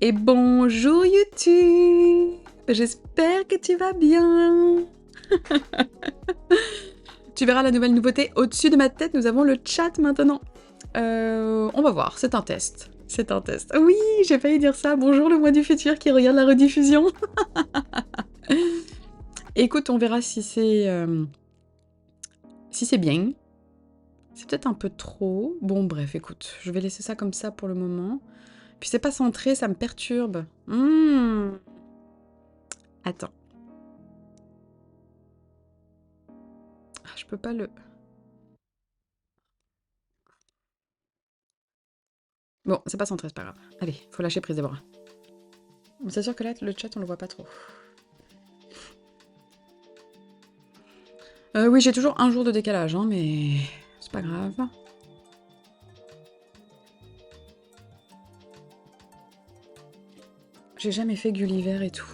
Et bonjour YouTube. J'espère que tu vas bien. Tu verras la nouvelle nouveauté au-dessus de ma tête, nous avons le chat maintenant. On va voir, c'est un test. C'est un test. Oui, j'ai failli dire ça. Bonjour le moi du futur qui regarde la rediffusion. Écoute, on verra si c'est bien. C'est peut-être un peu trop. Bon, bref, écoute, je vais laisser ça comme ça pour le moment. Puis c'est pas centré, ça me perturbe. Attends. Ah, je peux pas le... Bon, c'est pas centré, c'est pas grave. Allez, faut lâcher prise, Déborah. C'est sûr que là, le chat, on le voit pas trop. Oui, j'ai toujours un jour de décalage, hein, mais c'est pas grave. J'ai jamais fait Gulliver et tout.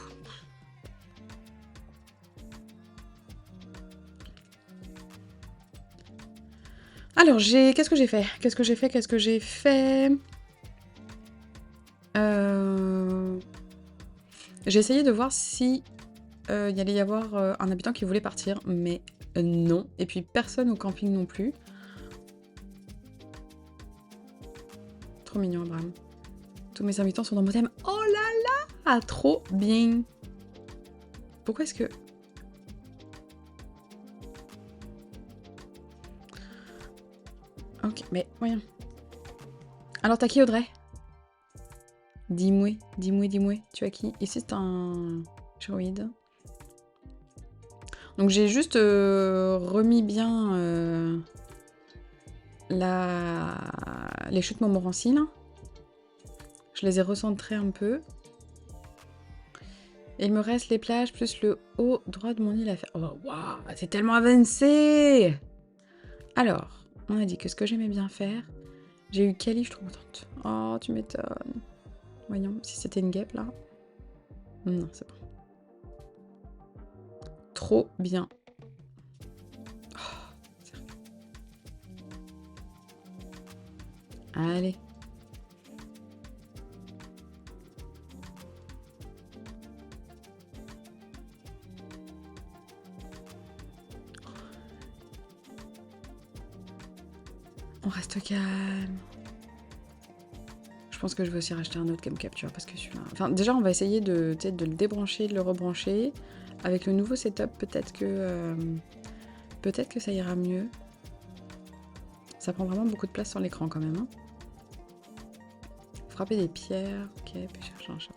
Alors, qu'est-ce que j'ai fait? J'ai essayé de voir si il allait y avoir un habitant qui voulait partir, mais non. Et puis personne au camping non plus. Trop mignon, Abraham. Tous mes habitants sont dans mon thème. Oh là là! Trop bien! Pourquoi est-ce que... Ok, mais voyons. Alors, t'as qui, Audrey? Dis-moi. Tu as qui? Ici, c'est un droïde. Donc, j'ai juste remis bien les chutes Montmorency, là. Je les ai recentrées un peu. Et il me reste les plages plus le haut droit de mon île à faire. Oh, waouh, c'est tellement avancé! Alors, on a dit que ce que j'aimais bien faire... J'ai eu Cali, je suis trop contente. Oh, tu m'étonnes. Voyons, si c'était une guêpe, là. Non, c'est bon. Trop bien. Oh, sérieux. Allez. On reste calme. Je pense que je vais aussi racheter un autre Cam Capture parce que celui-là... Enfin, déjà, on va essayer de le débrancher, de le rebrancher. Avec le nouveau setup, peut-être que ça ira mieux. Ça prend vraiment beaucoup de place sur l'écran quand même. Hein. Frapper des pierres. Ok, puis chercher un chat.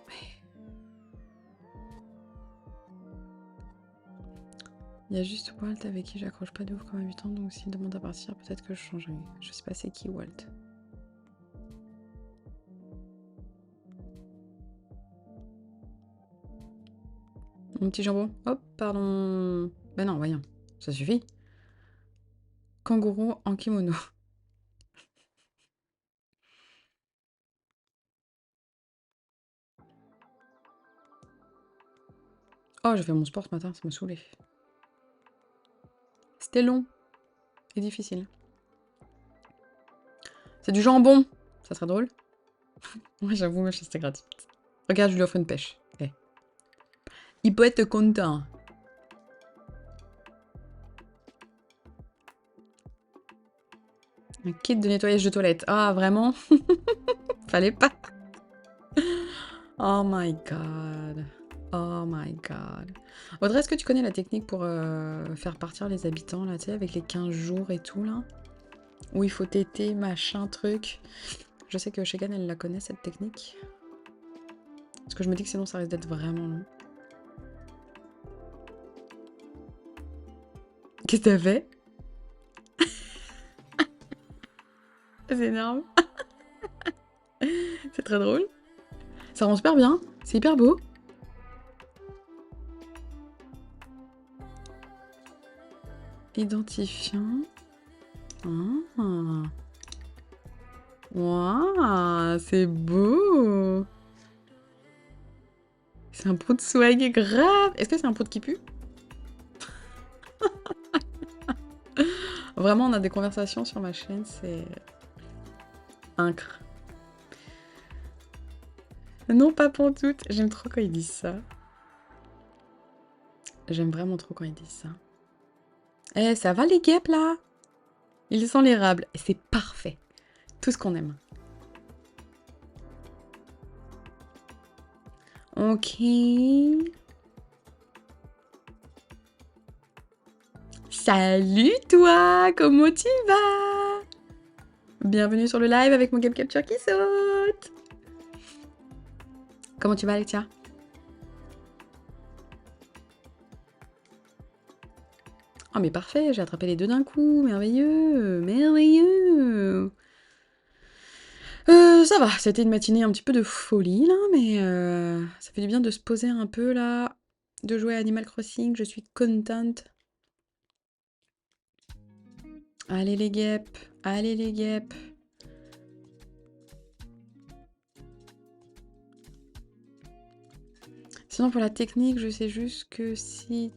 Il y a juste Walt avec qui j'accroche pas de ouf comme habitant, donc s'il demande à partir, peut-être que je changerai. Je sais pas c'est qui Walt. Mon petit jambon. Hop, pardon. Ben non, voyons. Ça suffit. Kangourou en kimono. Oh, j'ai fait mon sport ce matin, ça m'a saoulé. C'était long et difficile. C'est du jambon. Ça serait drôle. Moi, j'avoue, ma c'était gratuite. Regarde, je lui offre une pêche. Hey. Il peut être content. Un kit de nettoyage de toilette. Ah, vraiment? Fallait pas. Oh my god. Oh my god. Audrey, est-ce que tu connais la technique pour faire partir les habitants, là, tu sais, avec les 15 jours et tout, là? Où il faut téter, machin, truc. Je sais que Shegan, elle la connaît, cette technique. Parce que je me dis que sinon, ça risque d'être vraiment long. Qu'est-ce que t'as fait? C'est énorme. C'est très drôle. Ça rend super bien. C'est hyper beau. Identifiant. Ah. Waouh, c'est beau. C'est un pot de swag grave. Est-ce que c'est un pot qui pue? Vraiment, on a des conversations sur ma chaîne, c'est... incre. Non, pas pantoute. J'aime trop quand ils disent ça. J'aime vraiment trop quand ils disent ça. Eh, ça va les guêpes là? Ils sont l'érable. Et c'est parfait. Tout ce qu'on aime. Ok. Salut toi, comment tu vas? Bienvenue sur le live avec mon game capture qui saute. Comment tu vas Alexia? Oh mais parfait, j'ai attrapé les deux d'un coup, merveilleux, merveilleux. Ça va, c'était une matinée un petit peu de folie là, mais ça fait du bien de se poser un peu là, de jouer à Animal Crossing, je suis contente. Allez les guêpes, allez les guêpes. Sinon pour la technique, je sais juste que si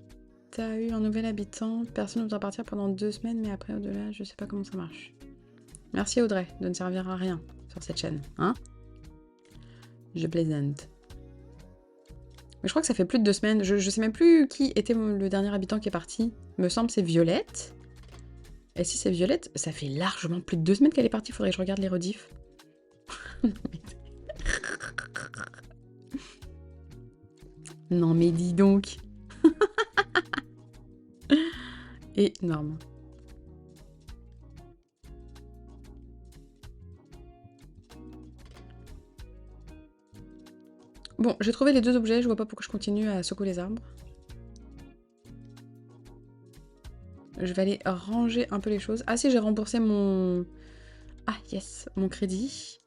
t'as eu un nouvel habitant, personne ne voudra partir pendant 2 semaines, mais après au-delà, je sais pas comment ça marche. Merci Audrey de ne servir à rien sur cette chaîne, hein? Je plaisante. Mais je crois que ça fait plus de 2 semaines, je sais même plus qui était le dernier habitant qui est parti. Me semble c'est Violette. Et si c'est Violette, ça fait largement plus de 2 semaines qu'elle est partie, faudrait que je regarde les rediffs. Non mais dis donc. Énorme. Bon, j'ai trouvé les 2 objets, je vois pas pourquoi je continue à secouer les arbres. Je vais aller ranger un peu les choses. Ah si, j'ai remboursé mon... Ah yes, mon crédit.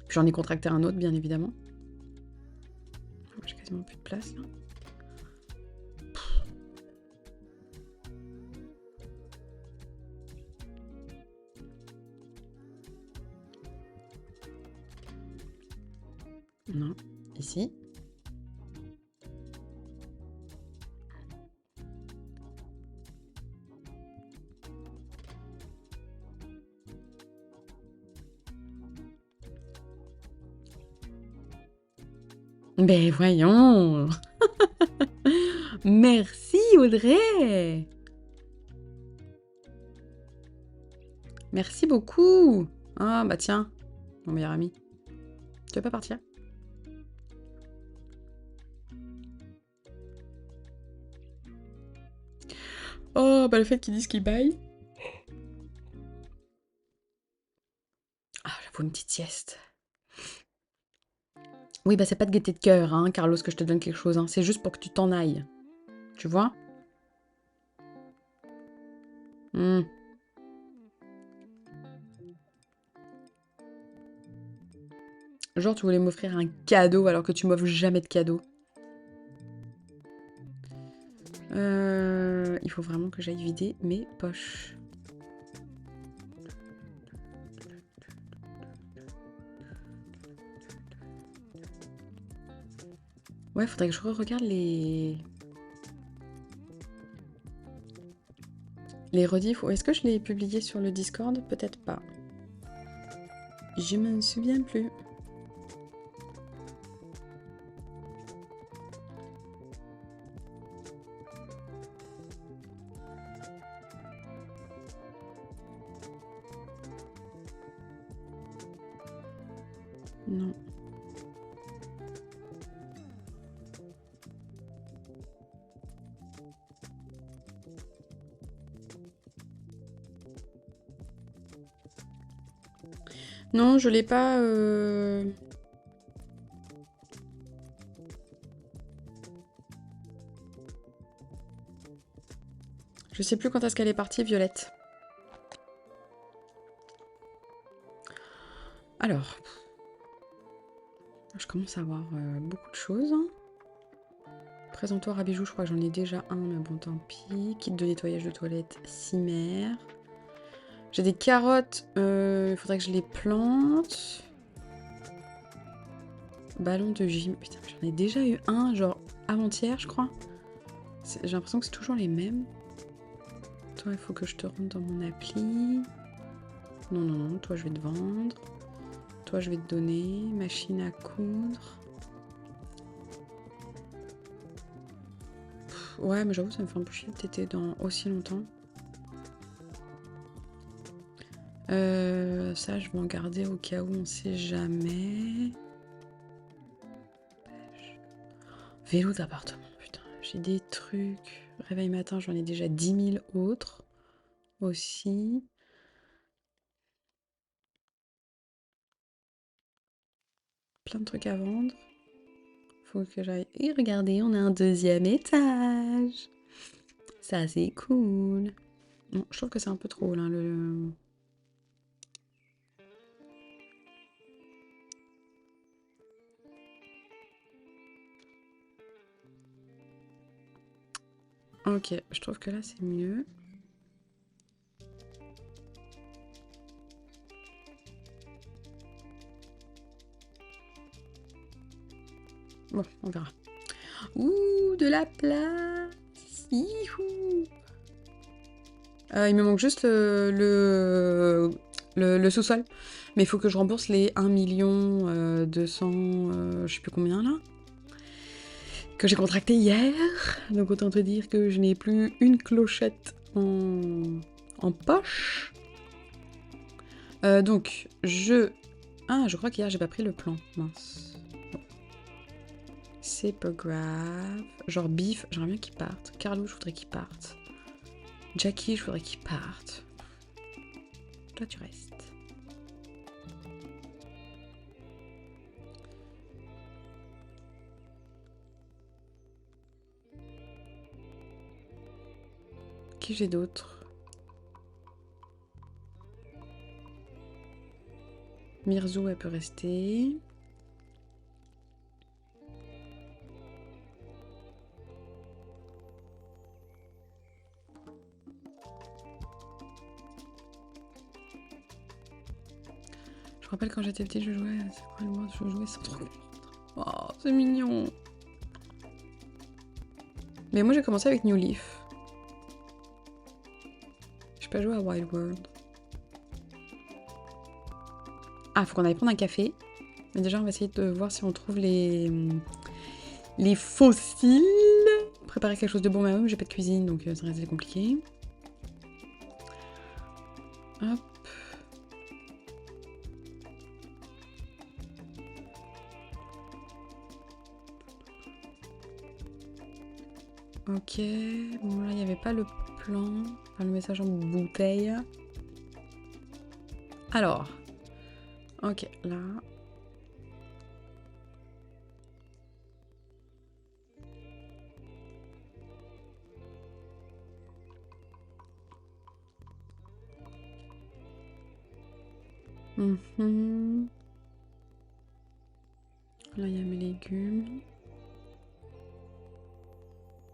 J'en ai contracté un autre, bien évidemment. J'ai quasiment plus de place, là. Non, ici. Ben voyons. Merci Audrey. Merci beaucoup. Ah bah tiens, mon meilleur ami. Tu veux pas partir? Oh bah le fait qu'ils disent qu'ils baillent. Ah j'avoue une petite sieste. Oui bah c'est pas de gaieté de cœur hein Carlos que je te donne quelque chose hein. C'est juste pour que tu t'en ailles. Tu vois? Genre tu voulais m'offrir un cadeau alors que tu m'offres jamais de cadeau. Il faut vraiment que j'aille vider mes poches. Ouais, faudrait que je regarde les rediffs. Ou est-ce que je l'ai publié sur le Discord? Peut-être pas. Je me souviens plus. Non. Non, je l'ai pas... Je sais plus quand est-ce qu'elle est partie, Violette. Alors... Je commence à avoir beaucoup de choses. Présentoir à bijoux, je crois que j'en ai déjà un, mais bon, tant pis. Kit de nettoyage de toilette, Cimère. J'ai des carottes, il faudrait que je les plante. Ballon de gym. Putain, j'en ai déjà eu un, genre avant-hier, je crois. J'ai l'impression que c'est toujours les mêmes. Toi, il faut que je te rentre dans mon appli. Non, non, non, toi, je vais te vendre. toi, je vais te donner. Machine à coudre. Ouais, mais j'avoue, ça me fait un peu chier de t'éter dans aussi longtemps. Ça, je vais en garder au cas où, on sait jamais. Vélo d'appartement, putain. J'ai des trucs. Réveil matin, j'en ai déjà 10 000 autres aussi. Plein de trucs à vendre. Faut que j'aille. Et regardez, on a un deuxième étage. Ça, c'est cool. Bon, je trouve que c'est un peu trop là. Ok, je trouve que là c'est mieux. Bon, on verra. Ouh, de la place. Youhou. Il me manque juste le sous-sol. Mais il faut que je rembourse les 1 200 je sais plus combien là. Que j'ai contracté hier. Donc autant te dire que je n'ai plus une clochette en poche. Donc, Ah, je crois qu'hier j'ai pas pris le plan. Mince. Bon. C'est pas grave. Genre Biff, j'aimerais bien qu'il parte. Carlo, je voudrais qu'il parte. Jackie, je voudrais qu'il parte. Toi, tu restes. Qui j'ai d'autre? Mirzou, elle peut rester. Je me rappelle quand j'étais petite, je jouais. C'est quoi le mot? Je jouais sans trop comprendre. Oh, c'est mignon. Mais moi, j'ai commencé avec New Leaf. J'ai pas joué à Wild World. Ah, faut qu'on aille prendre un café. Mais déjà, on va essayer de voir si on trouve les fossiles. Préparer quelque chose de bon, mais j'ai pas de cuisine, donc ça reste compliqué. Hop. Ok. Bon, là, il n'y avait pas le plan. Enfin, le message en bouteille. Alors. Ok, là. Là, il y a mes légumes.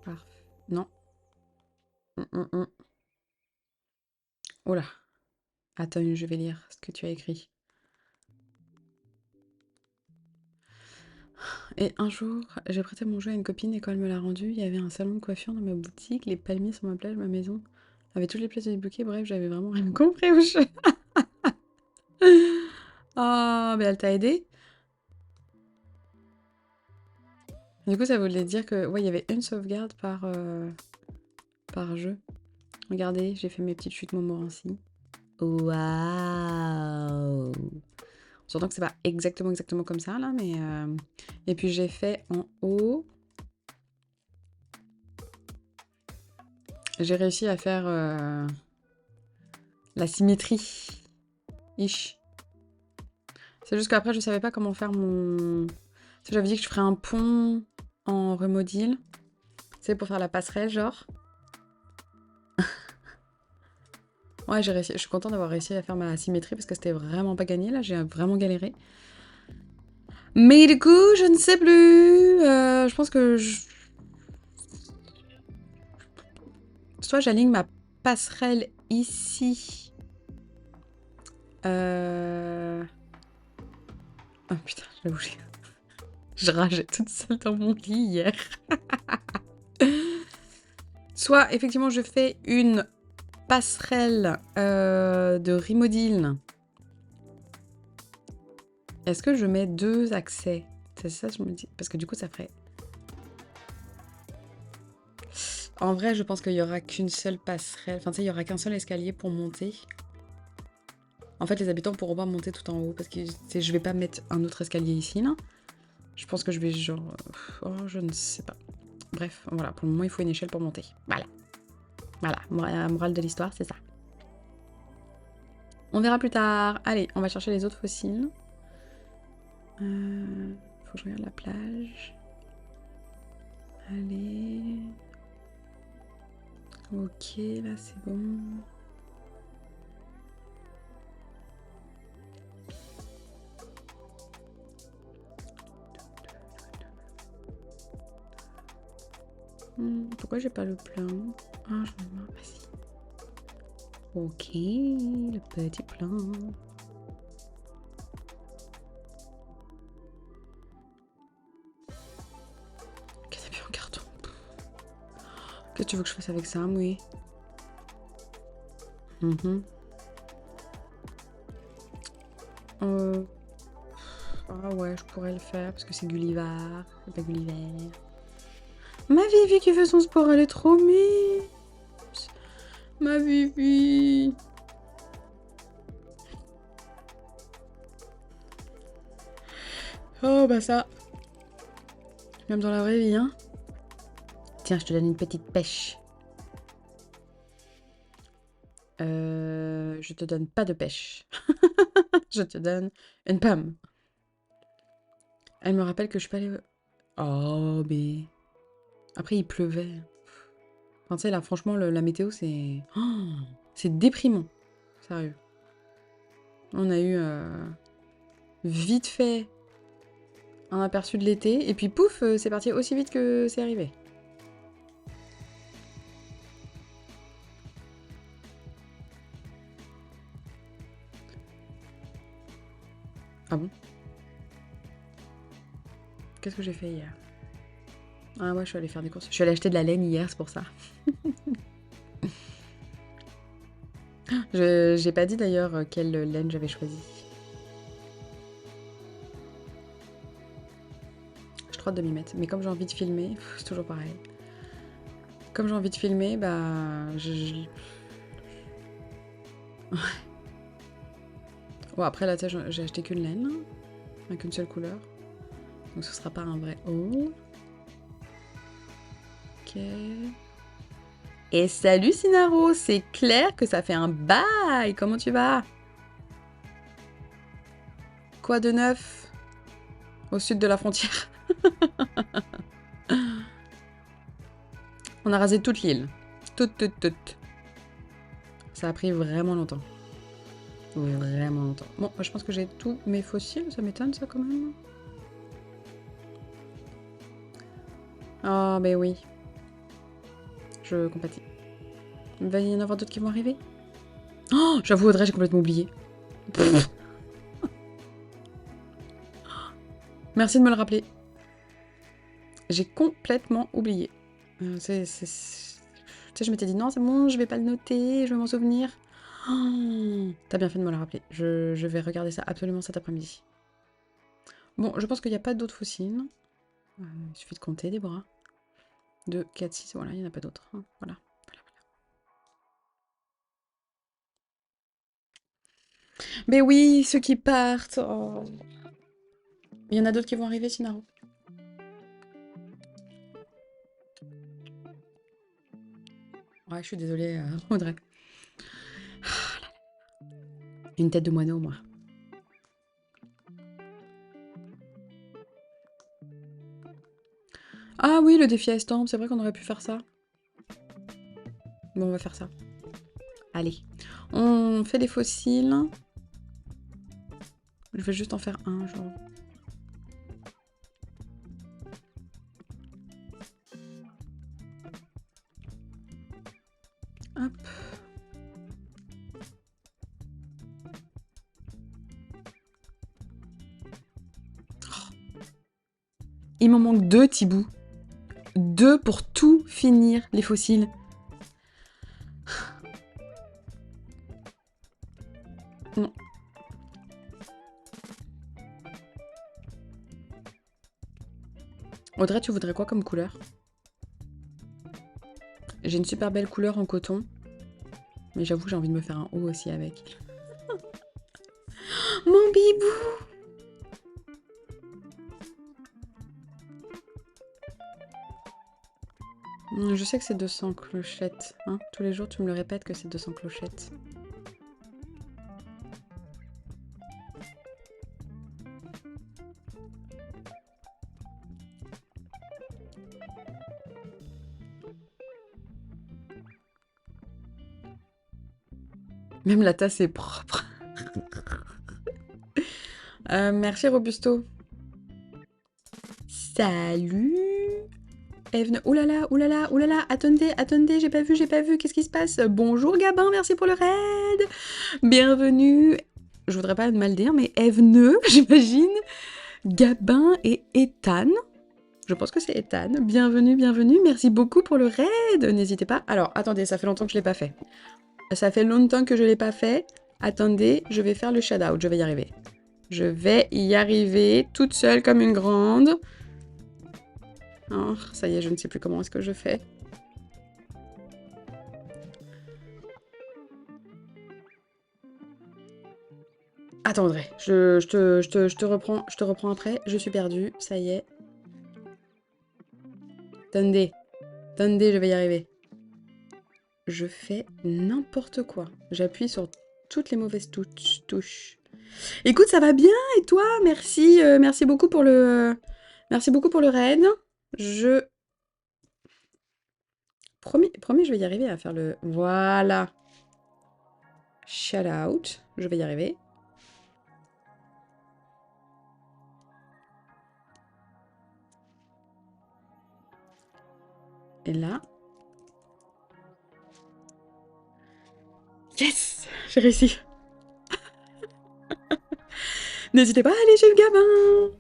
Parfait. Non. Oh là. Attends, je vais lire ce que tu as écrit. Et un jour, j'ai prêté mon jeu à une copine et quand elle me l'a rendu, il y avait un salon de coiffure dans ma boutique, les palmiers sur ma plage, ma maison avait toutes les pièces du bouquet, bref, j'avais vraiment rien compris au jeu. Oh, mais elle t'a aidé? Du coup, ça voulait dire que, ouais, il y avait une sauvegarde par jeu. Regardez, j'ai fait mes petites chutes Montmorency. Waouh! Surtout que c'est pas exactement comme ça, là, mais... Et puis j'ai fait en haut... J'ai réussi à faire la symétrie. Ish. C'est juste qu'après, je savais pas comment faire mon... J'avais dit que je ferais un pont en remodile. C'est pour faire la passerelle, genre. Ouais, j'ai réussi. Je suis contente d'avoir réussi à faire ma symétrie parce que c'était vraiment pas gagné. Là, j'ai vraiment galéré. Mais du coup, je ne sais plus. Je pense que soit j'aligne ma passerelle ici. Oh putain, j'avoue, je rageais toute seule dans mon lit hier. Soit, effectivement, je fais une passerelle de Rimodil Est-ce que je mets 2 accès? C'est ça, je me dis. Parce que du coup, ça ferait... En vrai, je pense qu'il y aura qu'une seule passerelle. Enfin, tu sais, il y aura qu'un seul escalier pour monter. En fait, les habitants pourront pas monter tout en haut. Parce que je vais pas mettre un autre escalier ici, là. Je pense que je vais genre... Oh, je ne sais pas. Bref, voilà. Pour le moment, il faut une échelle pour monter. Voilà. Voilà. La morale de l'histoire, c'est ça. On verra plus tard. Allez, on va chercher les autres fossiles. Faut que je regarde la plage. Allez. Ok, là c'est bon. Pourquoi j'ai pas le plan? Ah, j'en ai marre. Vas-y. Ok, le petit plan. Canapé en carton. Qu'est-ce que tu veux que je fasse avec ça, oui? Ah ouais, je pourrais le faire parce que c'est Gulliver. C'est pas Gulliver. Ma Vivi qui fait son sport, elle est trop mise. Ma Vivi. Oh bah ça. Même dans la vraie vie, hein. Tiens, je te donne une petite pêche. Je te donne pas de pêche. Je te donne une pomme. Elle me rappelle que je suis pas allée... Oh, mais... Après, il pleuvait. Enfin, tu sais, là, franchement, la météo, c'est... Oh, c'est déprimant. Sérieux. On a eu vite fait un aperçu de l'été, et puis pouf, c'est parti aussi vite que c'est arrivé. Ah bon? Qu'est-ce que j'ai fait hier? Ah ouais, je suis allée faire des courses. Je suis allée acheter de la laine hier, c'est pour ça. J'ai pas dit d'ailleurs quelle laine j'avais choisie. Je trotte de m'y mettre. Mais comme j'ai envie de filmer, c'est toujours pareil. Comme j'ai envie de filmer, bah... Ouais. Bon, après, là, tu sais, j'ai acheté qu'une laine. Avec une seule couleur. Donc ce sera pas un vrai haul. Ok. Et salut Sinaro, c'est clair que ça fait un bail. Comment tu vas? Quoi de neuf? Au sud de la frontière. On a rasé toute l'île. Toute. Ça a pris vraiment longtemps. Oui, vraiment longtemps. Bon, je pense que j'ai tous mes fossiles. Ça m'étonne, ça, quand même. Oh, ben oui. Je compatis. Il va y en avoir d'autres qui vont arriver. Oh, j'avoue, Audrey, j'ai complètement oublié. Merci de me le rappeler. J'ai complètement oublié. Tu sais, je m'étais dit non, c'est bon, je vais pas le noter, je vais m'en souvenir. Oh, t'as bien fait de me le rappeler. Je vais regarder ça absolument cet après-midi. Bon, je pense qu'il n'y a pas d'autres fossiles. Il suffit de compter, Déborah. 2, 4, 6, voilà, il n'y en a pas d'autres. Voilà. Mais oui, ceux qui partent. Oh. Il y en a d'autres qui vont arriver, Sinaro. Ouais, je suis désolée, Audrey. Une tête de moineau, moi. Ah oui, le défi à Estampe, c'est vrai qu'on aurait pu faire ça. Bon, on va faire ça. Allez. On fait des fossiles. Je vais juste en faire un, genre. Hop. Oh. Il m'en manque 2, Thibou. 2 pour tout finir, les fossiles. Non. Audrey, tu voudrais quoi comme couleur? J'ai une super belle couleur en coton. Mais j'avoue que j'ai envie de me faire un haut aussi avec. Mon bibou! Je sais que c'est 200 clochettes. Hein, tous les jours, tu me le répètes que c'est 200 clochettes. Même la tasse est propre. Merci Robusto. Salut Evne. Oulala, oulala, oulala, attendez, attendez, j'ai pas vu, qu'est-ce qui se passe? Bonjour Gabin, merci pour le raid. Bienvenue. Je voudrais pas mal dire, mais Evne, j'imagine. Gabin et Ethan. Je pense que c'est Ethan. Bienvenue, bienvenue. Merci beaucoup pour le raid. N'hésitez pas. Alors, attendez, ça fait longtemps que je l'ai pas fait. Ça fait longtemps que je l'ai pas fait. Attendez, je vais faire le shout-out. Je vais y arriver. Je vais y arriver toute seule comme une grande. Oh, ça y est, je ne sais plus comment est-ce que je fais. Attendez, je te reprends après. Je suis perdue, ça y est. Attendez, attendez, je vais y arriver. Je fais n'importe quoi. J'appuie sur toutes les mauvaises touches. Écoute, ça va bien et toi? Merci, merci beaucoup pour le raid. Promis, je vais y arriver à faire le... Voilà. Shout out. Je vais y arriver. Et là... Yes! J'ai réussi. N'hésitez pas à aller chez le Gabin.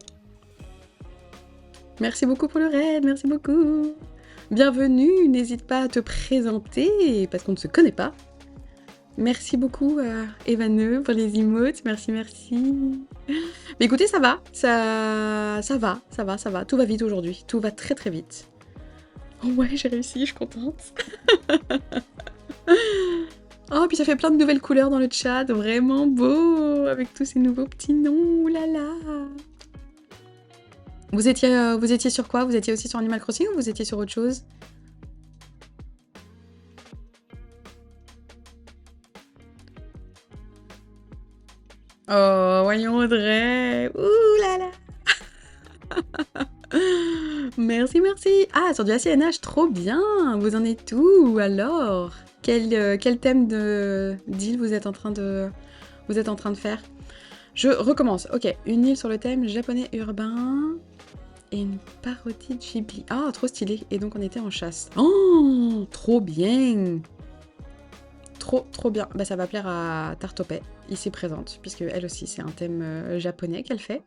Merci beaucoup pour le raid, merci beaucoup. Bienvenue, n'hésite pas à te présenter, parce qu'on ne se connaît pas. Merci beaucoup à Evaneux pour les emotes, merci. Mais écoutez, ça va, tout va vite aujourd'hui, tout va très très vite. Oh ouais, j'ai réussi, je suis contente. Oh, puis ça fait plein de nouvelles couleurs dans le chat, vraiment beau, avec tous ces nouveaux petits noms, oulala. Vous étiez sur quoi? Vous étiez aussi sur Animal Crossing ou vous étiez sur autre chose? Oh, voyons Audrey. Ouh là là. Merci. Ah, sur du ACNH, trop bien. Vous en êtes où alors? Quel thème de deal vous êtes en train de faire? Je recommence. Ok, une île sur le thème japonais urbain et une parodie de Ghibli. Ah, trop stylé. Et donc on était en chasse. Oh, trop bien. Trop bien. Bah ça va plaire à Tartopet, ici présente, puisque elle aussi c'est un thème japonais qu'elle fait.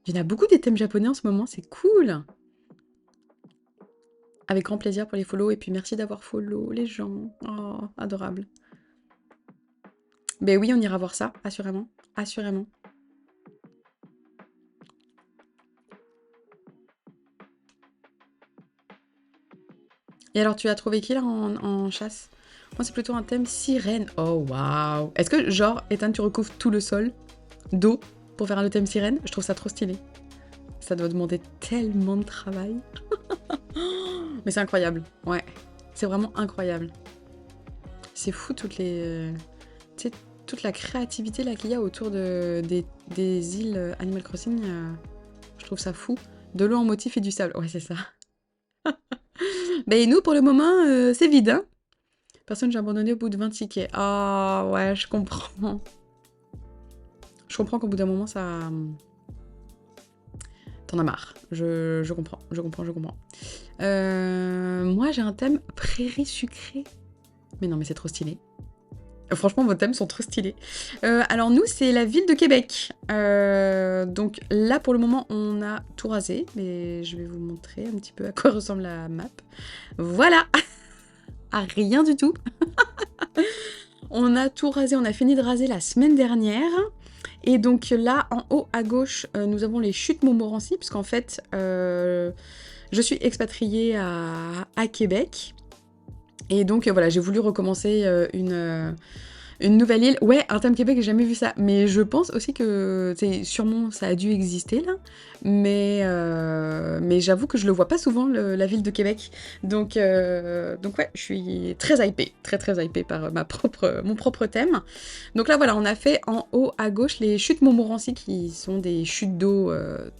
Il y en a beaucoup des thèmes japonais en ce moment, c'est cool. Avec grand plaisir pour les follow, et puis merci d'avoir follow les gens. Oh, adorable. Ben oui, on ira voir ça, assurément. Assurément. Et alors, tu as trouvé qui là en chasse? Moi, c'est plutôt un thème sirène. Oh, waouh. Est-ce que, genre, Ethan, tu recouvres tout le sol d'eau pour faire un thème sirène? Je trouve ça trop stylé. Ça doit demander tellement de travail. Mais c'est incroyable. Ouais. C'est vraiment incroyable. C'est fou toutes les... tu sais, toute la créativité là qu'il y a autour des îles Animal Crossing. Je trouve ça fou. De l'eau en motif et du sable. Ouais, c'est ça. Ben nous, pour le moment, c'est vide, hein. Personne, j'ai abandonné au bout de 20 tickets. Ah, ouais, je comprends. Je comprends qu'au bout d'un moment, ça... T'en as marre. Je comprends. Moi, j'ai un thème prairie sucrée. Mais non, mais c'est trop stylé. Franchement, vos thèmes sont trop stylés. Alors nous, c'est la ville de Québec. Donc là, pour le moment, on a tout rasé. Mais je vais vous montrer un petit peu à quoi ressemble la map. Voilà. Ah, rien du tout. On a tout rasé. On a fini de raser la semaine dernière. Et donc là, en haut à gauche, nous avons les chutes Montmorency, puisqu'en fait, je suis expatriée à Québec. Et donc voilà, j'ai voulu recommencer une nouvelle île. Ouais, un thème Québec, j'ai jamais vu ça. Mais je pense aussi que sûrement ça a dû exister là. Mais j'avoue que je le vois pas souvent, la ville de Québec. Donc ouais, je suis très hypée. Très très hypée par mon propre thème. Donc là voilà, on a fait en haut à gauche les chutes Montmorency qui sont des chutes d'eau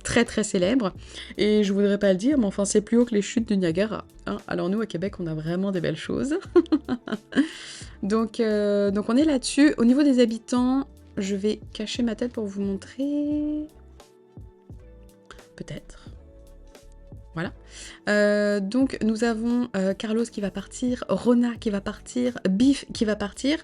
très très célèbres. Et je voudrais pas le dire, mais enfin c'est plus haut que les chutes du Niagara. Hein. Alors nous à Québec, on a vraiment des belles choses. Donc on est là-dessus. Au niveau des habitants, je vais cacher ma tête pour vous montrer. Peut-être. Voilà. Donc nous avons Carlos qui va partir, Rona qui va partir, Biff qui va partir.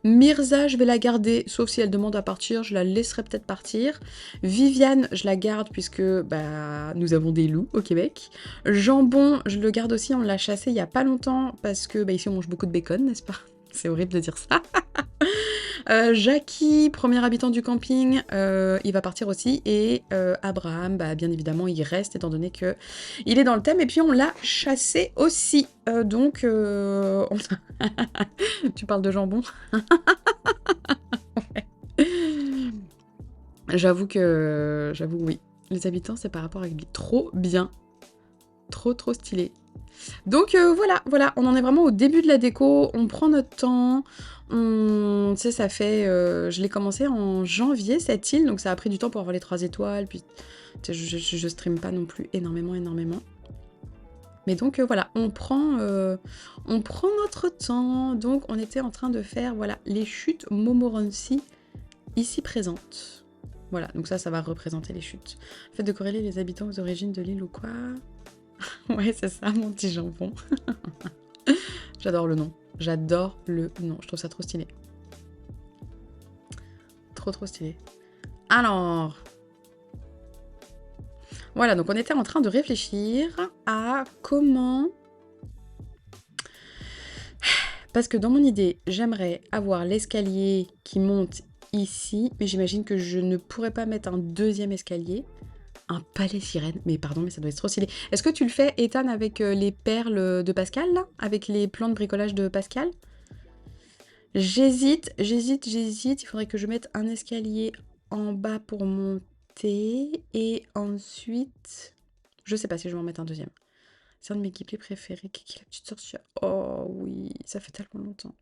Mirza, je vais la garder, sauf si elle demande à partir, je la laisserai peut-être partir. Viviane, je la garde puisque nous avons des loups au Québec. Jambon, je le garde aussi, on l'a chassé il y a pas longtemps parce que ici on mange beaucoup de bacon, n'est-ce pas? C'est horrible de dire ça. Jackie, premier habitant du camping, il va partir aussi. Et Abraham, bien évidemment, il reste étant donné que il est dans le thème. Et puis on l'a chassé aussi. Tu parles de jambon. J'avoue oui. Les habitants, c'est par rapport à lui. Trop bien. Trop stylé. Donc voilà, on en est vraiment au début de la déco, on prend notre temps, tu sais, ça fait, je l'ai commencé en janvier cette île, donc ça a pris du temps pour avoir les 3 étoiles, puis je stream pas non plus énormément. Mais donc voilà, on prend notre temps, donc on était en train de faire, voilà, les chutes Montmorency ici présentes. Voilà, donc ça va représenter les chutes. Le fait de corréler les habitants aux origines de l'île ou quoi. Ouais, c'est ça, mon petit jambon. J'adore le nom. J'adore le nom. Je trouve ça trop stylé. Trop stylé. Alors... Voilà, donc on était en train de réfléchir à comment... Parce que dans mon idée, j'aimerais avoir l'escalier qui monte ici, mais j'imagine que je ne pourrais pas mettre un deuxième escalier. Un palais sirène, mais pardon, mais ça doit être trop stylé. Est-ce que tu le fais, Ethan, avec les perles de Pascal, là? Avec les plans de bricolage de Pascal? J'hésite. Il faudrait que je mette un escalier en bas pour monter. Et ensuite... Je sais pas si je vais en mettre un deuxième. C'est un de mes gameplays préférés. Kiki la petite sorcière. Oh oui, ça fait tellement longtemps.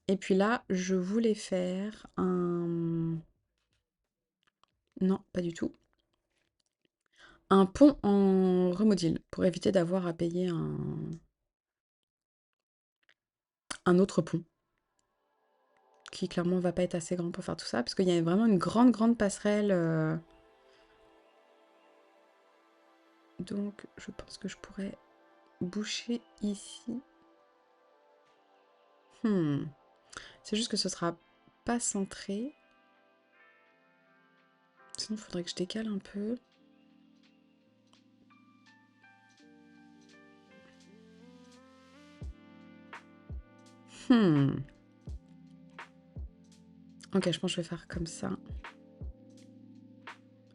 Et puis là, je voulais faire un... Non, pas du tout. Un pont en remodule pour éviter d'avoir à payer un autre pont qui clairement va pas être assez grand pour faire tout ça parce qu'il y a vraiment une grande passerelle. Donc je pense que je pourrais boucher ici. C'est juste que ce sera pas centré. Sinon il faudrait que je décale un peu. Ok, je pense que je vais faire comme ça.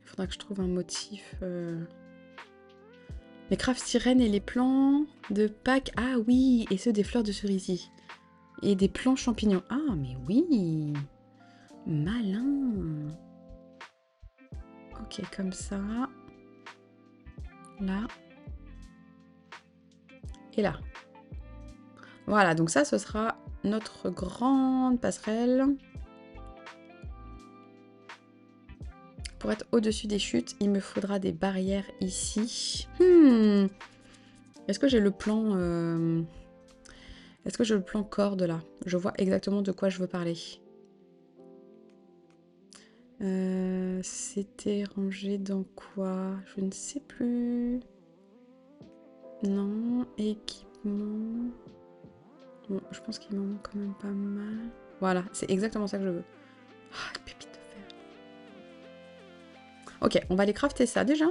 Il faudra que je trouve un motif. Les crafts sirènes et les plants de Pâques. Ah oui, et ceux des fleurs de cerisier. Et des plants champignons. Ah, mais oui. Malin. Ok, comme ça. Là. Et là. Voilà, donc ça, ce sera notre grande passerelle. Pour être au-dessus des chutes, il me faudra des barrières ici. Est-ce que j'ai le plan... Est-ce que j'ai le plan corde là? Je vois exactement de quoi je veux parler. C'était rangé dans quoi? Je ne sais plus. Non, équipement. Bon, je pense qu'il m'en manque quand même pas mal. Voilà, c'est exactement ça que je veux. Ah, une pépite de fer. Ok, on va aller crafter ça déjà.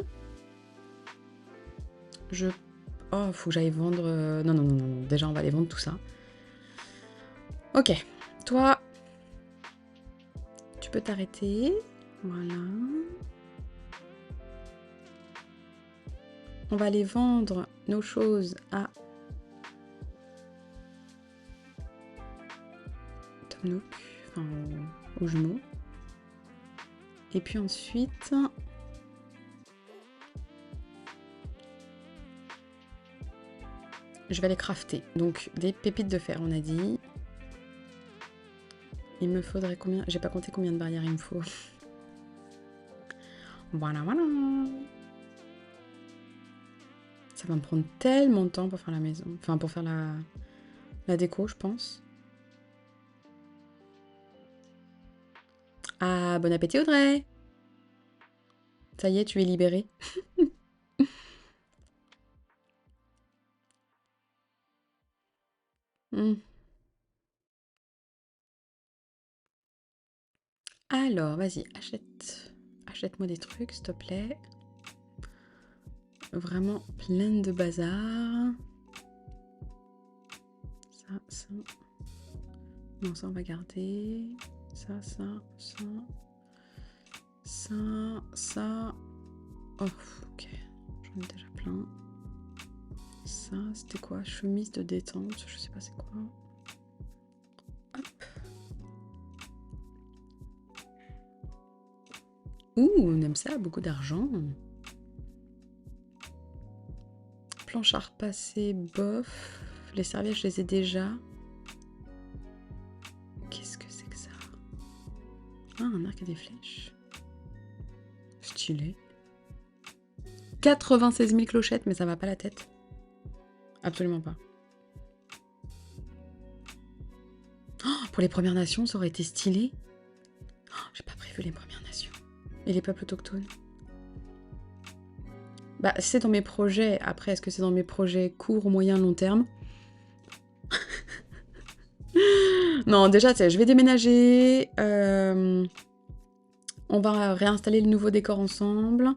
Oh, faut que j'aille vendre... Non. Déjà, on va aller vendre tout ça. Ok. Toi, tu peux t'arrêter. Voilà. On va aller vendre nos choses à Tom Nook, enfin aux jumeaux. Et puis ensuite, je vais les crafter. Donc des pépites de fer, on a dit. Il me faudrait combien? J'ai pas compté combien de barrières il me faut. Voilà, voilà. Ça va me prendre tellement de temps pour faire la maison. Enfin, pour faire la déco, je pense. Ah, bon appétit Audrey! Ça y est, tu es libérée. Hmm. Alors, vas-y, achète. Achète-moi des trucs, s'il te plaît. Vraiment plein de bazar. Ça. Non, ça, on va garder. Ça. Ça. Oh, ok. J'en ai déjà plein. Ça, c'était quoi? Chemise de détente, je sais pas c'est quoi. Hop. Ouh, on aime ça, beaucoup d'argent. Planchard passé, bof. Les serviettes, je les ai déjà. Qu'est-ce que c'est que ça? Ah, un arc et des flèches. Stylé. 96 000 clochettes, mais ça va pas la tête. Absolument pas. Oh, pour les Premières Nations, ça aurait été stylé. Oh, j'ai pas prévu les Premières Nations. Et les peuples autochtones. Bah, c'est dans mes projets. Après, est-ce que c'est dans mes projets court, moyen, long terme? Non, déjà, tu sais, je vais déménager. On va réinstaller le nouveau décor ensemble.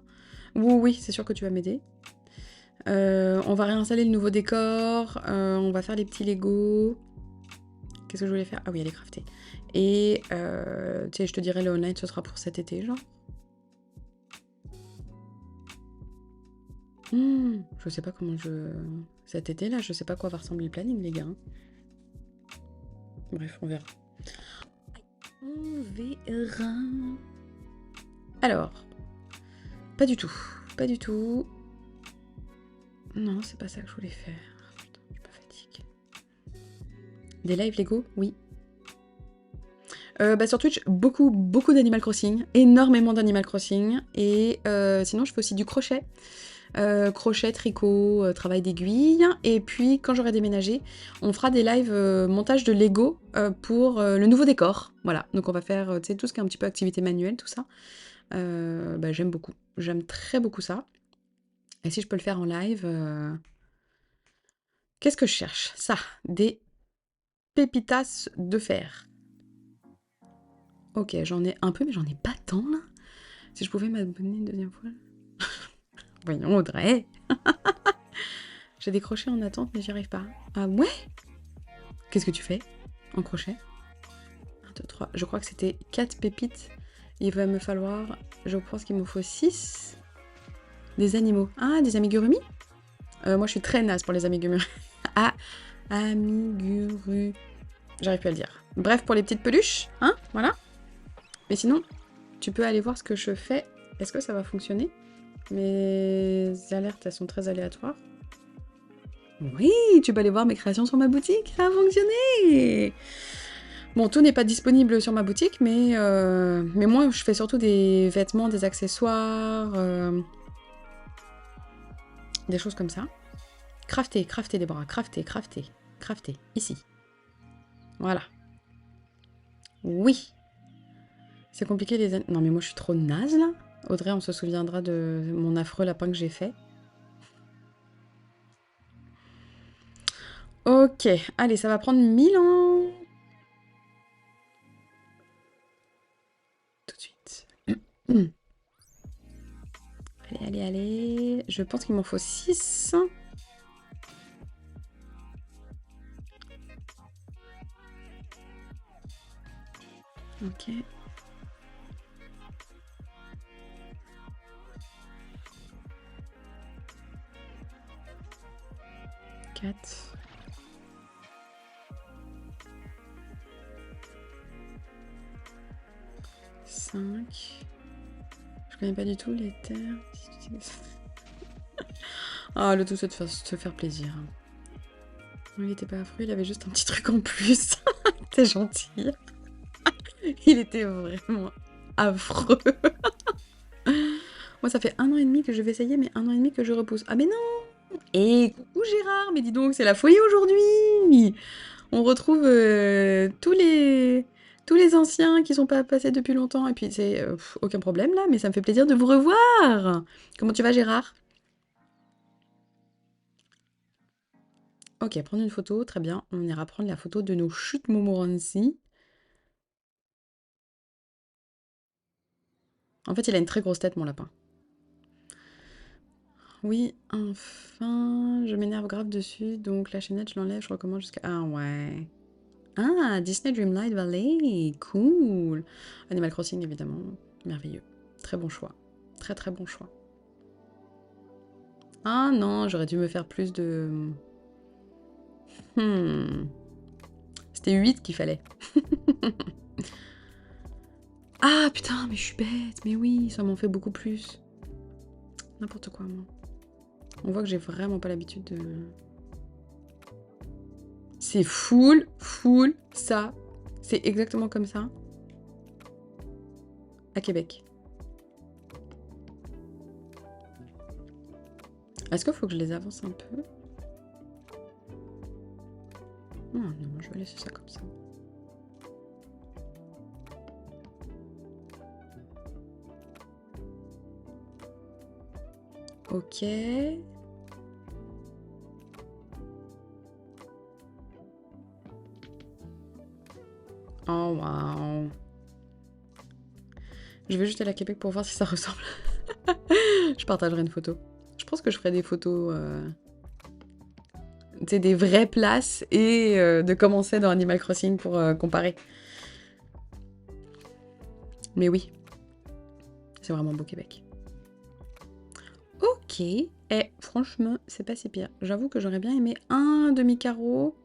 Oui, c'est sûr que tu vas m'aider. On va réinstaller le nouveau décor. On va faire les petits Lego. Qu'est-ce que je voulais faire? Ah oui, aller crafter. Et tu sais, je te dirai, le online, ce sera pour cet été, genre. Je sais pas comment cet été, là, je sais pas quoi va ressembler le planning, les gars. Bref, on verra. On verra. Alors. Pas du tout. Pas du tout. Non, c'est pas ça que je voulais faire. Putain, je suis pas fatiguée. Des lives Lego? Oui. Sur Twitch, beaucoup d'Animal Crossing. Énormément d'Animal Crossing. Et sinon, je fais aussi du crochet. Crochet, tricot, travail d'aiguille. Et puis, quand j'aurai déménagé, on fera des lives montage de Lego pour le nouveau décor. Voilà. Donc, on va faire tout ce qui est un petit peu activité manuelle, tout ça. J'aime beaucoup. J'aime très beaucoup ça. Et si je peux le faire en live... Qu'est-ce que je cherche? Ça, des pépitas de fer. Ok, j'en ai un peu, mais j'en ai pas tant, là. Si je pouvais m'abonner une deuxième fois... Voyons, Audrey. J'ai des crochets en attente, mais j'y arrive pas. Ah ouais? Qu'est-ce que tu fais en crochet? 1, 2, 3. Je crois que c'était 4 pépites. Il va me falloir... Je pense qu'il me faut 6. Des animaux. Ah, des amigurumi? Moi, je suis très naze pour les amigurumi. Ah, amiguru... J'arrive plus à le dire. Bref, pour les petites peluches, hein, voilà. Mais sinon, tu peux aller voir ce que je fais. Est-ce que ça va fonctionner? Mes alertes, elles sont très aléatoires. Oui, tu peux aller voir mes créations sur ma boutique, ça a fonctionné. Bon, tout n'est pas disponible sur ma boutique, mais moi, je fais surtout des vêtements, des accessoires, des choses comme ça. Crafter les bras, crafter, ici. Voilà. Oui. C'est compliqué les... Non mais moi je suis trop naze là. Audrey, on se souviendra de mon affreux lapin que j'ai fait. Ok, allez, ça va prendre 1000 ans. Tout de suite. Allez. Je pense qu'il m'en faut 6. Ok. 4. Je connais pas du tout les terres. Ah, le tout c'est de se faire plaisir. Non, il était pas affreux, il avait juste un petit truc en plus. T'es gentil. Il était vraiment affreux. Moi, ça fait 1 an et demi que je vais essayer, mais 1 an et demi que je repousse. Ah mais non! Et coucou Gérard, mais dis donc, c'est la folie aujourd'hui! On retrouve tous les anciens qui sont pas passés depuis longtemps, et puis c'est aucun problème là, mais ça me fait plaisir de vous revoir! Comment tu vas Gérard? Ok, prendre une photo, très bien. On ira prendre la photo de nos chutes Montmorency. En fait, il a une très grosse tête, mon lapin. Oui, enfin, je m'énerve grave dessus, donc la chaînette, je l'enlève, je recommence jusqu'à... Ah ouais. Ah, Disney Dreamlight Valley, cool. Animal Crossing, évidemment, merveilleux. Très bon choix. Très très bon choix. Ah non, j'aurais dû me faire plus de... C'était 8 qu'il fallait. Ah putain, mais je suis bête, mais oui, ça m'en fait beaucoup plus. N'importe quoi, moi. On voit que j'ai vraiment pas l'habitude de... C'est full, ça. C'est exactement comme ça. À Québec. Est-ce qu'il faut que je les avance un peu? Non, non, je vais laisser ça comme ça. Ok. Oh, waouh. Je vais juste aller à Québec pour voir si ça ressemble. Je partagerai une photo. Je pense que je ferai des photos... Tu sais, des vraies places et de commencer dans Animal Crossing pour comparer. Mais oui. C'est vraiment beau Québec. Ok. Eh, franchement, c'est pas si pire. J'avoue que j'aurais bien aimé un demi-carreau.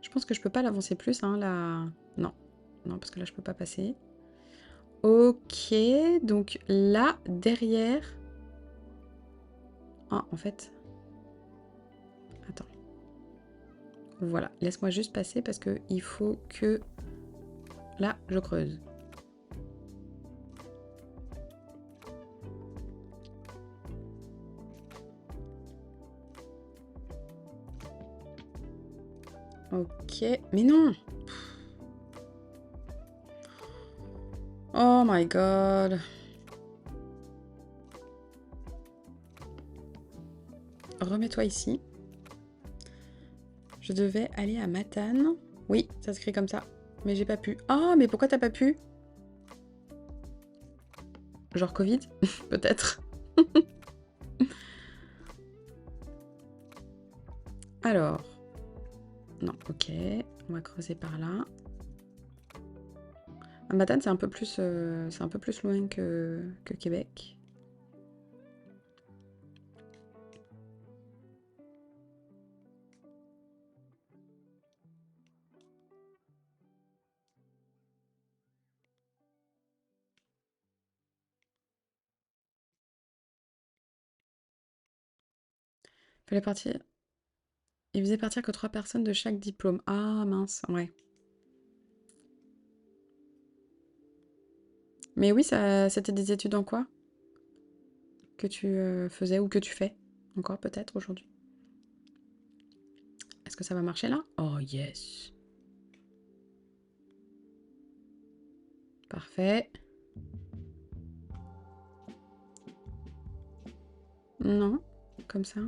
Je pense que je peux pas l'avancer plus, hein, là. Non. Non, parce que là, je peux pas passer. Ok. Donc là, derrière... Ah, en fait... Attends. Voilà. Laisse-moi juste passer parce que il faut que... Là, je creuse. Ok, mais non! Oh my god! Remets-toi ici. Je devais aller à Matane. Oui, ça s'écrit comme ça. Mais j'ai pas pu. Ah, mais pourquoi t'as pas pu? Genre Covid? Peut-être. Alors. Non, ok. On va creuser par là. Matane, c'est un peu plus loin que Québec. Fallait partir. Il faisait partir que 3 personnes de chaque diplôme. Ah mince, ouais. Mais oui, ça, c'était des études en quoi? Que tu faisais ou que tu fais encore peut-être aujourd'hui? Est-ce que ça va marcher là? Oh yes. Parfait. Non, comme ça.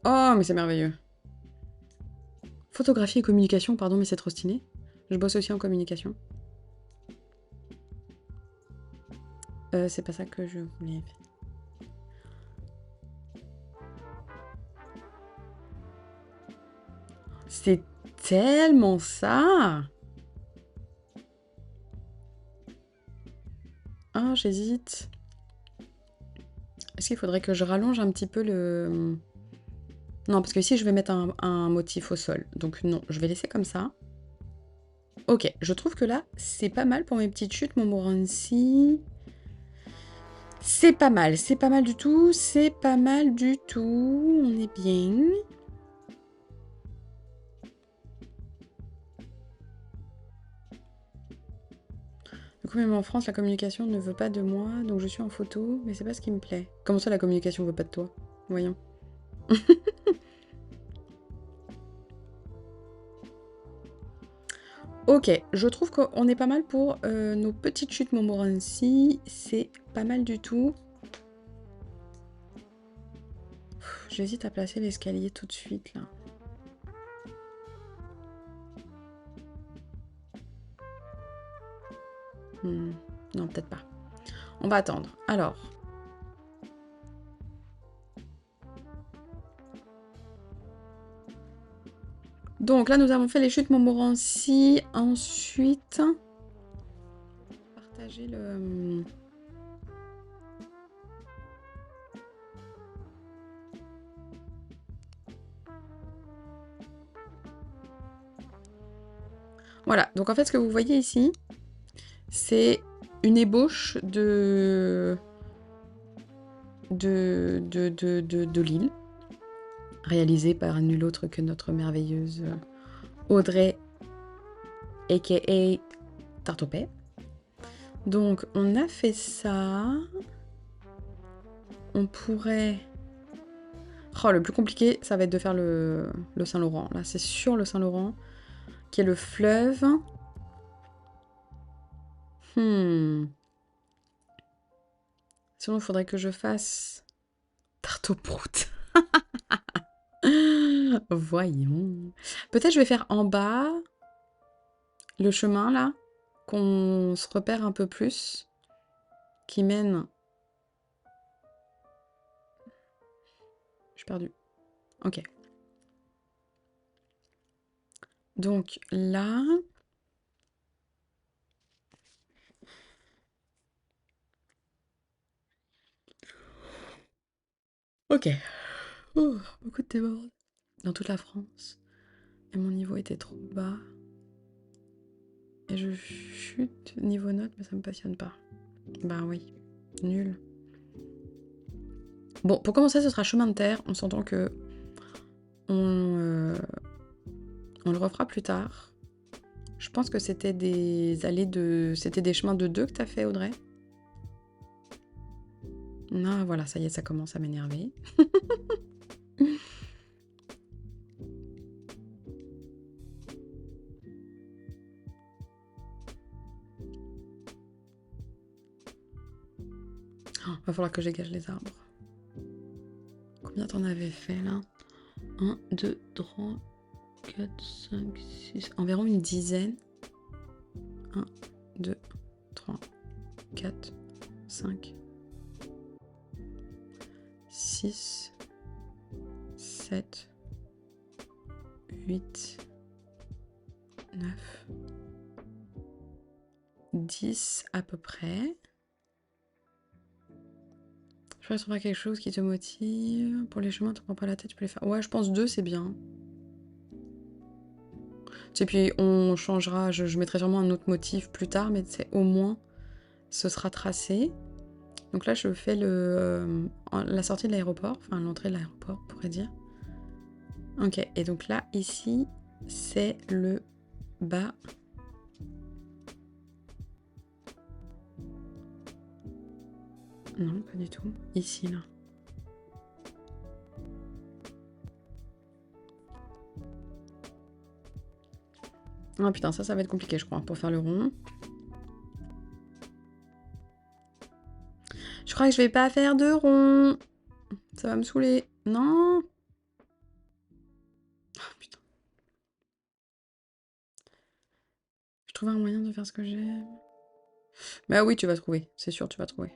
Oh, mais c'est merveilleux. Photographie et communication, pardon, mais c'est trop stylé. Je bosse aussi en communication. C'est pas ça que je voulais. C'est tellement ça. Ah, j'hésite. Est-ce qu'il faudrait que je rallonge un petit peu le... Non, parce que ici, je vais mettre un motif au sol. Donc non, je vais laisser comme ça. Ok, je trouve que là, c'est pas mal pour mes petites chutes, Montmorency. C'est pas mal du tout, c'est pas mal du tout. On est bien. Du coup, même en France, la communication ne veut pas de moi, donc je suis en photo, mais c'est pas ce qui me plaît. Comment ça, la communication veut pas de toi? Voyons. Ok, je trouve qu'on est pas mal pour nos petites chutes Montmorency. C'est pas mal du tout. J'hésite à placer l'escalier tout de suite, là. Non, peut-être pas. On va attendre. Alors. Donc là, nous avons fait les chutes Montmorency. Ensuite, partager le... Voilà. Donc en fait, ce que vous voyez ici, c'est une ébauche de l'île, réalisée par nul autre que notre merveilleuse Audrey, a.k.a. Tartopet. Donc, on a fait ça. On pourrait... Oh, le plus compliqué, ça va être de faire le Saint-Laurent. Là, c'est sur le Saint-Laurent, qui est le fleuve. Sinon, il faudrait que je fasse... Tarte aux proutes. Voyons. Peut-être je vais faire en bas, le chemin, là, qu'on se repère un peu plus, qui mène... Je suis perdue. Ok. Donc, là... Ok. Oh, beaucoup de débord. Dans toute la France. Et mon niveau était trop bas. Et je chute niveau note, mais ça me passionne pas. Bah oui. Nul. Bon, pour commencer, ce sera chemin de terre. On s'entend que... On le refera plus tard. Je pense que c'était des allées de... C'était des chemins de 2 que t'as fait, Audrey. Ah, voilà, ça y est, ça commence à m'énerver. Oh, va falloir que j'égage les arbres. Combien t'en avais fait, là? 1, 2, 3, 4, 5, 6... Environ une dizaine. 1, 2, 3, 4, 5, 6, 7, 8, 9, 10 à peu près. Je pourrais trouver quelque chose qui te motive. Pour les chemins, tu prends pas la tête, tu peux les faire. Ouais, je pense 2, c'est bien. Et puis on changera, je mettrai sûrement un autre motif plus tard, mais c'est au moins ce sera tracé. Donc là, je fais la sortie de l'aéroport, enfin l'entrée de l'aéroport, on pourrait dire. Ok, et donc là, ici, c'est le bas. Non, pas du tout. Ici, là. Ah putain, ça va être compliqué, je crois, pour faire le rond. Je crois que je vais pas faire de rond. Ça va me saouler. Non. Oh, putain. Je trouve un moyen de faire ce que j'aime. Bah oui, tu vas trouver. C'est sûr, tu vas trouver.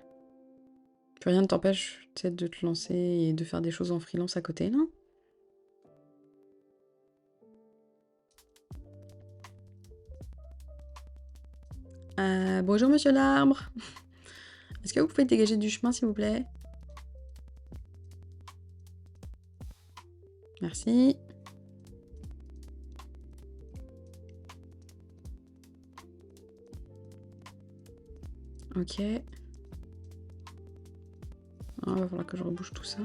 Puis rien ne t'empêche de te lancer et de faire des choses en freelance à côté, non? Bonjour monsieur l'arbre. Est-ce que vous pouvez dégager du chemin s'il vous plaît? Merci. Ok. Ah, va falloir que je rebouge tout ça.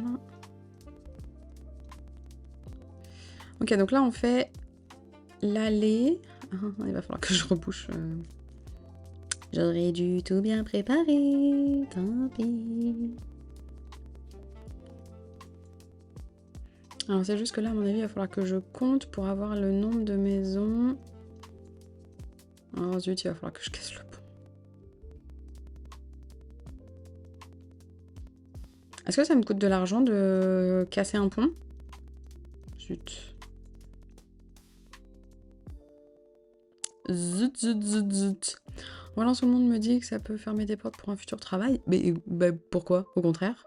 Ok, donc là on fait l'allée. Il va falloir que je rebouche. J'aurais dû tout bien préparer, tant pis. Alors c'est juste que là, à mon avis, il va falloir que je compte pour avoir le nombre de maisons. Oh zut, il va falloir que je casse le pont. Est-ce que ça me coûte de l'argent de casser un pont? Zut. Zut, zut, zut, zut. Voilà, tout le monde me dit que ça peut fermer des portes pour un futur travail. Mais bah, pourquoi? Au contraire.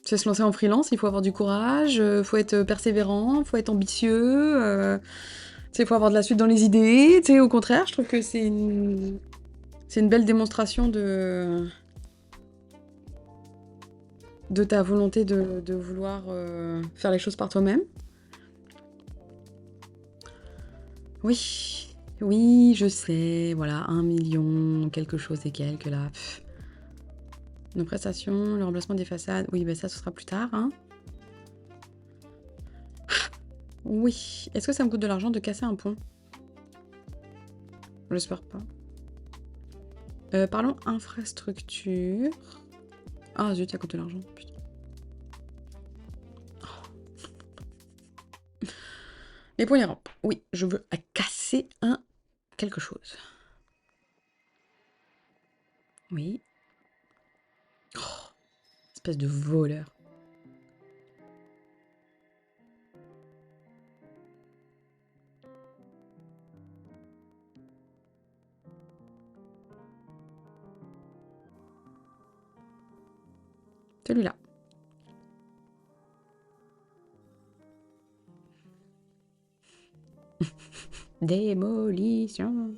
C'est se lancer en freelance, il faut avoir du courage, faut être persévérant, faut être ambitieux, il faut avoir de la suite dans les idées. Au contraire, je trouve que c'est une belle démonstration de ta volonté de vouloir faire les choses par toi-même. Oui, oui, je sais, voilà, 1 million, quelque chose et quelques là. Pff. Nos prestations, le remplacement des façades, oui, ben ça, ce sera plus tard, hein. Oui, est-ce que ça me coûte de l'argent de casser un pont? J'espère pas. Parlons infrastructure. Ah zut, ça coûte de l'argent, putain. Les ponts et les rampes. Oui, je veux casser quelque chose. Oui. Oh, espèce de voleur. Celui-là. Démolition.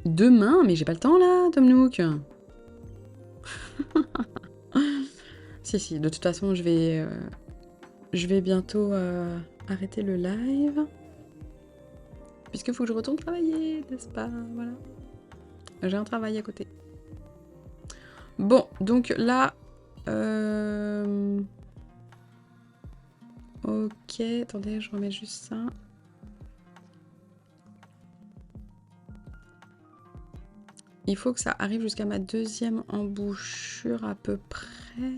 Demain, mais j'ai pas le temps là, Tom Nook. Si, de toute façon, je vais bientôt arrêter le live. Puisqu'il faut que je retourne travailler, n'est-ce pas? Voilà. J'ai un travail à côté. Bon, donc là... Ok, attendez, je remets juste ça. Il faut que ça arrive jusqu'à ma deuxième embouchure à peu près.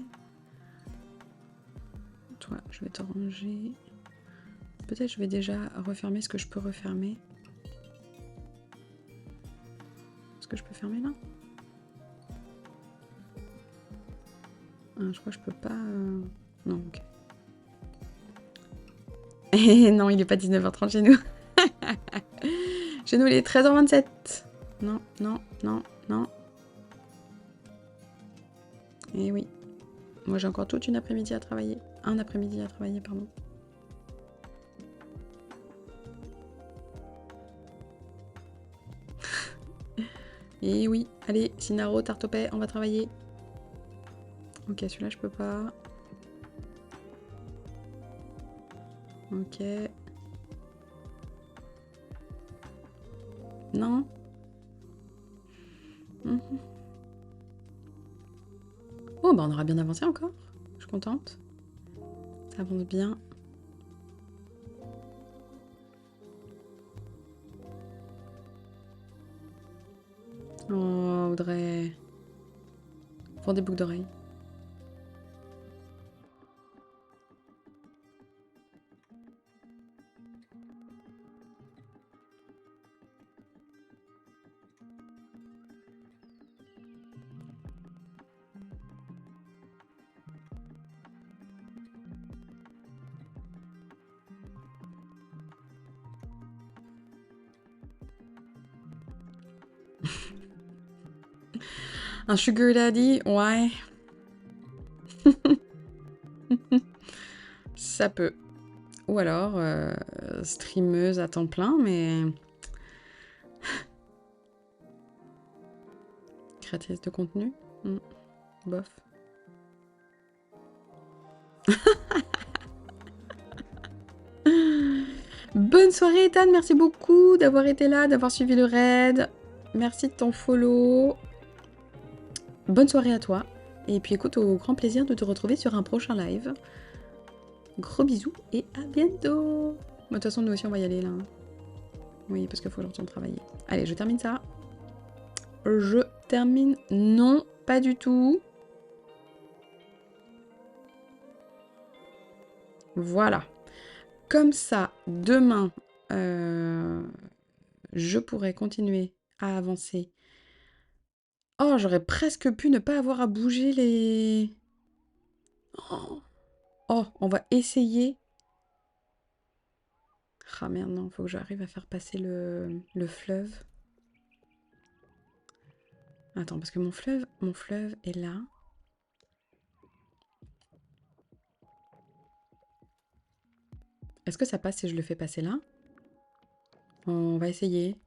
Toi, je vais te ranger. Peut-être je vais déjà refermer ce que je peux refermer. Est-ce que je peux fermer là? Je crois que je peux pas... Non, ok. Non, il est pas 19h30 chez nous. Chez nous, il est 13h27. Non, non, non, non. Et oui. Moi, j'ai encore toute une après-midi à travailler. Un après-midi à travailler, pardon. Et oui. Allez, Sinaro, Tartopet, on va travailler. Ok, celui-là, je peux pas. Ok. Non. Oh, bah on aura bien avancé encore. Je suis contente. Ça avance bien. Oh, Audrey. Pour des boucles d'oreilles. Un sugar daddy, ouais. Ça peut. Ou alors, streameuse à temps plein, mais... Créatrice de contenu. Bof. Bonne soirée Ethan, merci beaucoup d'avoir été là, d'avoir suivi le raid. Merci de ton follow. Bonne soirée à toi. Et puis écoute, au grand plaisir de te retrouver sur un prochain live. Gros bisous et à bientôt. De toute façon, nous aussi, on va y aller là. Oui, parce qu'il faut que je retourne travailler. Allez, je termine ça. Je termine... Non, pas du tout. Voilà. Comme ça, demain, je pourrais continuer à avancer. Oh, j'aurais presque pu ne pas avoir à bouger les... Oh, on va essayer. Ah merde, non, faut que j'arrive à faire passer le fleuve. Attends, parce que mon fleuve est là. Est-ce que ça passe si je le fais passer là? On va essayer.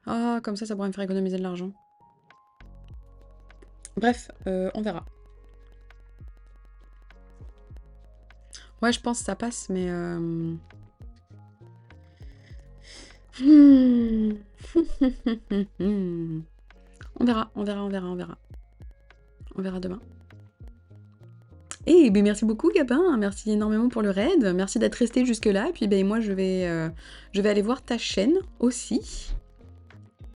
Ah, comme ça pourrait me faire économiser de l'argent. Bref, on verra. Ouais, je pense que ça passe, mais... On verra, on verra, on verra, on verra. On verra demain. Eh ben merci beaucoup Gabin, merci énormément pour le raid, merci d'être resté jusque là, puis ben moi je vais aller voir ta chaîne aussi.